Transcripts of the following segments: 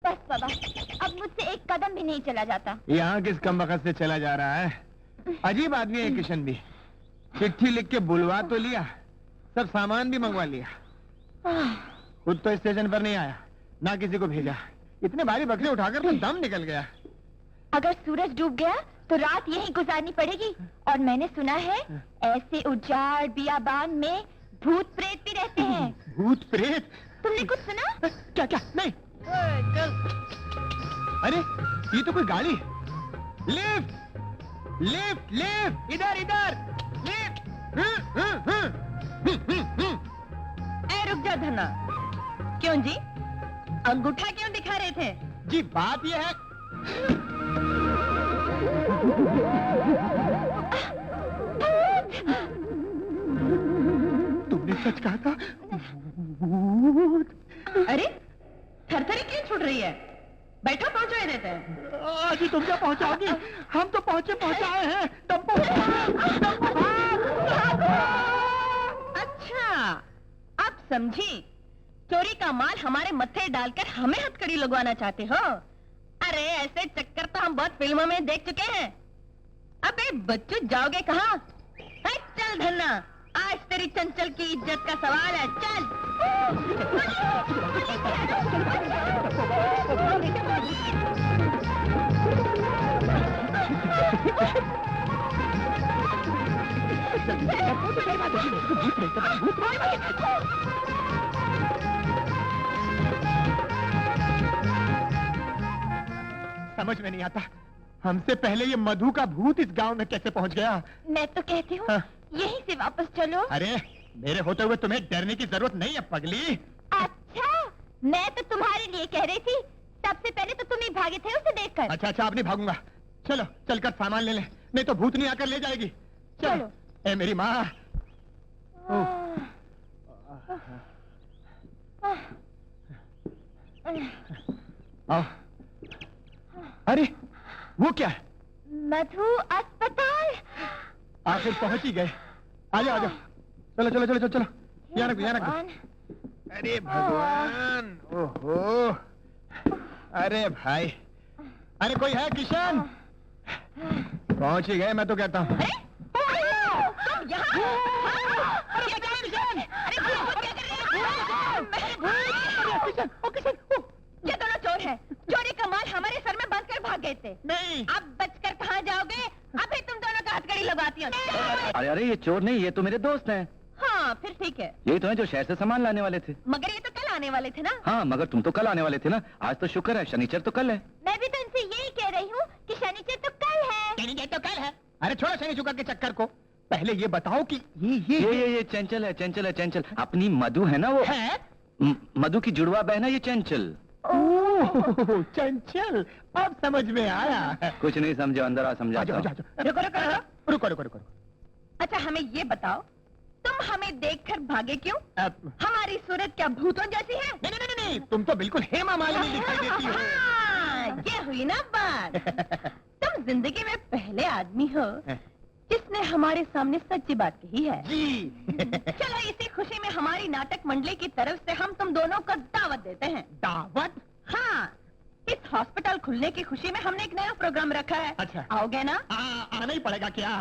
बस बाबा, अब मुझसे एक कदम भी नहीं चला जाता। यहाँ किस कमबख्त से चला जा रहा है? अजीब आदमी है किशन भी। चिट्ठी लिख के बुलवा तो लिया, सब सामान भी मंगवा लिया, खुद तो स्टेशन पर नहीं आया, ना किसी को भेजा। इतने भारी बकरे उठाकर तो दम निकल गया। अगर सूरज डूब गया तो रात यहीं गुजारनी पड़ेगी। और मैंने सुना है ऐसे उजाड़ बियाबान में भूत प्रेत भी रहते हैं। भूत प्रेत? तुमने कुछ सुना? क्या क्या? नहीं। अरे ये तो कोई गाड़ी। लिफ्ट लिफ्ट लिफ्ट, इधर इधर लिफ्ट। ए रुक जा धन्ना, क्यों जी अंगूठा क्यों दिखा रहे थे? जी बात यह है, तुमने सच कहा था। अरे थरथरी क्यों छूट रही है? बैठो, पहुंचा देते हैं। आज तुम क्या पहुंचाओगी? हम तो पहुंचाए हैं। अच्छा अब समझी, चोरी का माल हमारे मत्थे डालकर हमें हथकड़ी लगवाना चाहते हो? अरे ऐसे चक्कर तो हम बहुत फिल्मों में देख चुके हैं। अबे बच्चू जाओगे कहाँ? चल धन्ना, आज तेरी चंचल की इज्जत का सवाल है। चल समझ में नहीं आता, हमसे पहले ये मधु का भूत इस गांव में कैसे पहुंच गया? मैं तो कहती हूँ यहीं से वापस चलो। अरे मेरे होते हुए तुम्हें डरने की जरूरत नहीं है पगली। अच्छा, मैं तो तुम्हारे लिए कह रही थी। सबसे पहले तो तुम ही भागे थे उसे देखकर। अच्छा अच्छा, अब नहीं भागूंगा। चलो चलकर सामान ले ले, नहीं तो भूतनी आकर ले जाएगी। चलो। ए मेरी माँ। आओ। अरे वो क्या है? मधु अस्पताल। आखिर पहुंच ही गए। आ जाओ आ जाओ, चलो चलो चलो चलो चलो, यहाँ रख दो, यहाँ रख दो। अरे भगवान, ओहो, अरे भाई, अरे कोई है किशन? पहुंच ही गए मैं तो कहता हूँ। ये दोनों चोर हैं। चोरी का माल हमारे सर में बांध कर भाग गए थे। नहीं। अब बचकर कहाँ जाओगे? अभी तुम दोनों का हथकड़ी लगाती हो। अरे अरे ये चोर नहीं, ये तो मेरे दोस्त हैं। हाँ फिर ठीक है। यही तो है जो शहर से सामान लाने वाले थे। मगर ये तो कल आने वाले थे ना? हाँ मगर तुम तो कल आने वाले थे ना। आज तो शुक्र है, शनिचर तो कल है। मैं भी तो इनसे यही कह रही हूँ कि शनिचर तो कल है। शनिचर तो कल है। अरे छोड़ो शनि शुक्र के चक्कर को, पहले ये बताओ कि ये चंचल है, चंचल है, चंचल। अपनी मधु है ना वो है? मधु की जुड़वा बहन है ये चंचल। ओह चंचल, अब समझ में आया। कुछ नहीं समझे, अंदर आ समझाता हूँ। रुको रुको रुको। रुको रुको रुको। अच्छा हमें ये बताओ, तुम हमें देखकर भागे क्यों? हमारी सूरत क्या भूतों जैसी है? नहीं नहीं नहीं, तुम तो बिल्कुल हेमा मालिनी दिखाई देती हो। हाँ, ये हुई ना बात। तुम जिंदगी में पहले आदमी हो जिसने हमारे सामने सच्ची बात कही है। जी। चलो इसी खुशी में हमारी नाटक मंडली की तरफ से हम तुम दोनों को दावत देते हैं। दावत? हाँ, इस हॉस्पिटल खुलने की खुशी में हमने एक नया प्रोग्राम रखा है। अच्छा। आओगे ना? आना ही पड़ेगा क्या?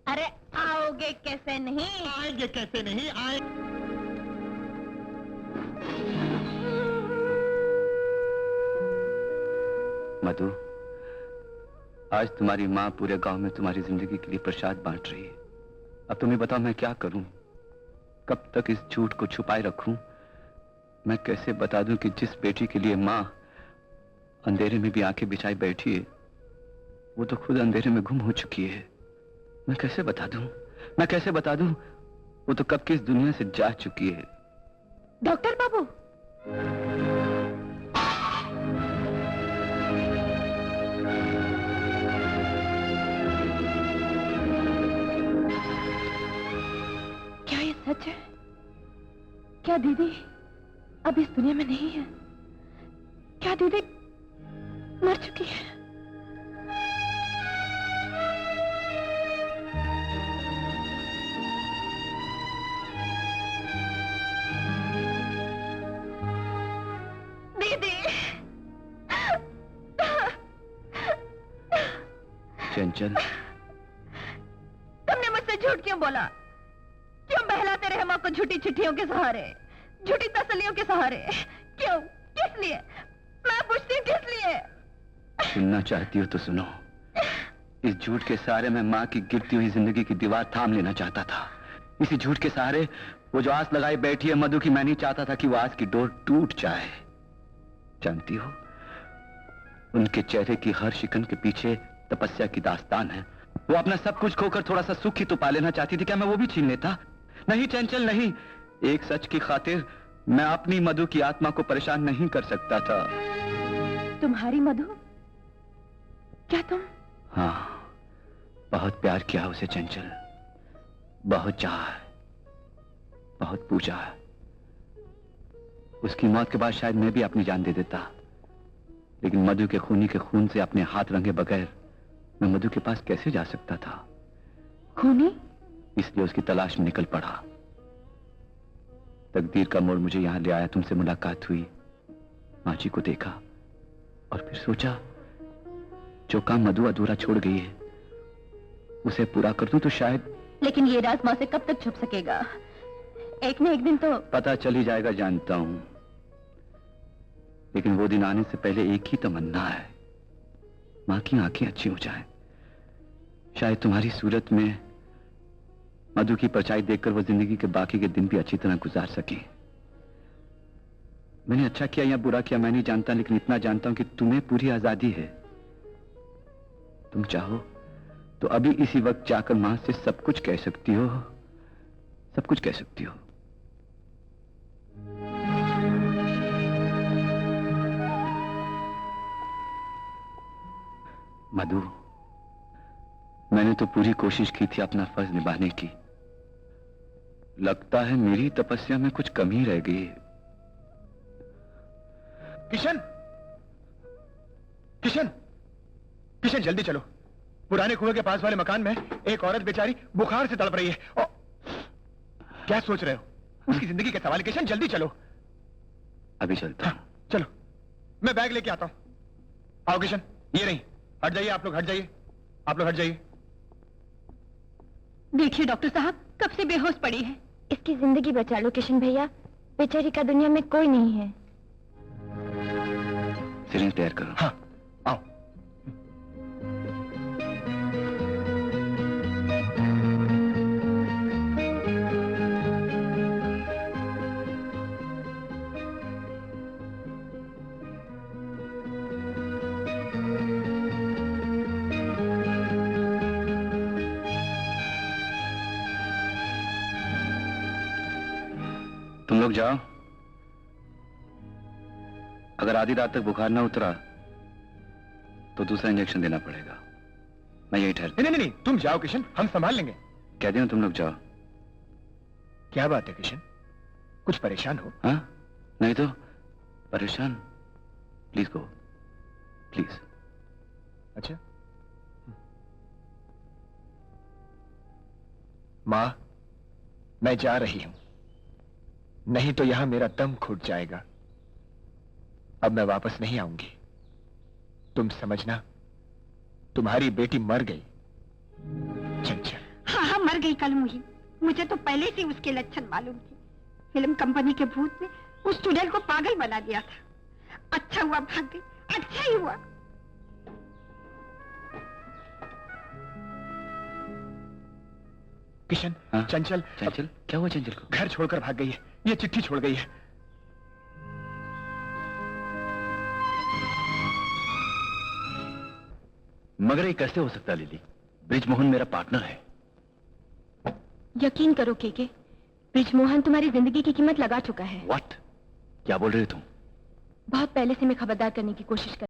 अरे आओगे कैसे नहीं? आएंगे कैसे नहीं आए। मधु, आज तुम्हारी माँ पूरे गांव में तुम्हारी जिंदगी के लिए प्रसाद बांट रही है। अब तुम्हें बताओ मैं क्या करूं? कब तक इस झूठ को छुपाए रखूं? मैं कैसे बता दूं कि जिस बेटी के लिए माँ अंधेरे में भी आंखें बिछाई बैठी है, वो तो खुद अंधेरे में गुम हो चुकी है। मैं कैसे बता दूं? मैं कैसे बता दूं? वो तो कब की इस दुनिया से जा चुकी है। डॉक्टर बाबू, क्या ये सच है? क्या दीदी अब इस दुनिया में नहीं है? क्या दीदी मर चुकी है? दीदी चंचल, तुमने मुझसे झूठ क्यों बोला? क्यों बहलाते रहे माँ को झूठी चिट्ठियों के सहारे, झूठी तसल्लियों के सहारे? क्यों? किस लिए? मैं पूछती हूँ, किस लिए? सुनना चाहती हो तो सुनो। इस झूठ के सहारे मैं माँ की गिरती हुई जिंदगी की दीवार थाम लेना चाहता था। इसी झूठ के सहारे वो जो आस लगाई बैठी है मधु की, मैं नहीं चाहता था कि वो आस की डोर टूट जाए। जानती हो, उनके चेहरे की हर शिकन के पीछे तपस्या की दास्तान है। वो अपना सब कुछ खोकर थोड़ा सा सुख ही तो पा लेना चाहती थी, क्या मैं वो भी छीन लेता? नहीं चंचल नहीं, एक सच की खातिर मैं अपनी मधु की आत्मा को परेशान नहीं कर सकता था। तुम्हारी मधु? क्या तुम? हाँ, बहुत प्यार किया उसे चंचल, बहुत चाहा, बहुत पूछा। उसकी मौत के बाद शायद मैं भी अपनी जान दे देता, लेकिन मधु के खूनी के खून से अपने हाथ रंगे बगैर मैं मधु के पास कैसे जा सकता था? खूनी? इसलिए उसकी तलाश में निकल पड़ा। तकदीर का मोड़ मुझे यहां ले आया, तुमसे मुलाकात हुई, माँ जी को देखा और फिर सोचा जो काम मधु अधूरा छोड़ गई है उसे पूरा कर दूं तो शायद। लेकिन ये राज माँ से कब तक छुप सकेगा? एक न एक दिन तो पता चल ही जाएगा, जानता हूं, लेकिन वो दिन आने से पहले एक ही तमन्ना है, माँ की आंखें अच्छी हो जाएं। शायद तुम्हारी सूरत में मधु की परछाई देखकर वो जिंदगी के बाकी के दिन भी अच्छी तरह गुजार सके। मैंने अच्छा किया या बुरा किया मैं नहीं जानता, लेकिन इतना जानता हूं कि तुम्हें पूरी आजादी है। तुम चाहो तो अभी इसी वक्त जाकर मां से सब कुछ कह सकती हो, सब कुछ कह सकती हो। मधु, मैंने तो पूरी कोशिश की थी अपना फर्ज निभाने की। लगता है मेरी तपस्या में कुछ कमी रह गई है। किशन, किशन, किशन जल्दी चलो। पुराने कुएं के पास वाले मकान में एक औरत बेचारी बुखार से तड़प रही है। और क्या सोच रहे हो? उसकी जिंदगी के सवाल। किशन जल्दी चलो। अभी चलता हूं। चलो, मैं बैग लेके आता हूं। आओ किशन, ये नहीं। हट जाइए आप लोग, हट जाइए, आप लोग हट जाइए। देखिए डॉक्टर साहब, कब से बेहोश पड़ी है। इसकी जिंदगी बचा लो किशन भैया, बेचारी का दुनिया में कोई नहीं है। सिरिंज तैयार करो। हाँ, आओ। तुम लोग जाओ, अगर आधी रात तक बुखार ना उतरा तो दूसरा इंजेक्शन देना पड़ेगा। मैं यही ठहर। नहीं नहीं नहीं, तुम जाओ किशन, हम संभाल लेंगे। कह दिया तुम लोग जाओ। क्या बात है किशन, कुछ परेशान हो? हाँ, नहीं तो परेशान। Please go, please. अच्छा। मां, मैं जा रही हूं, नहीं तो यहां मेरा दम घुट जाएगा। अब मैं वापस नहीं आऊंगी। तुम समझना, तुम्हारी बेटी मर गई। चंचल। हाँ हाँ, मर गई कलमुही। मुझे तो पहले से उसके लक्षण मालूम थे। फिल्म कंपनी के भूत ने उस चुड़ैल को पागल बना दिया था। अच्छा हुआ भाग गई, अच्छा ही हुआ। किशन। हाँ? चंचल। चंचल? क्या हुआ चंचल को? घर छोड़कर भाग गई है, ये चिट्ठी छोड़ गई है। मगर ये कैसे हो सकता है लिली? ब्रिजमोहन मेरा पार्टनर है। यकीन करो केके, ब्रिजमोहन तुम्हारी जिंदगी की कीमत लगा चुका है। व्हाट? क्या बोल रहे हो तुम? बहुत पहले से मैं खबरदार करने की कोशिश कर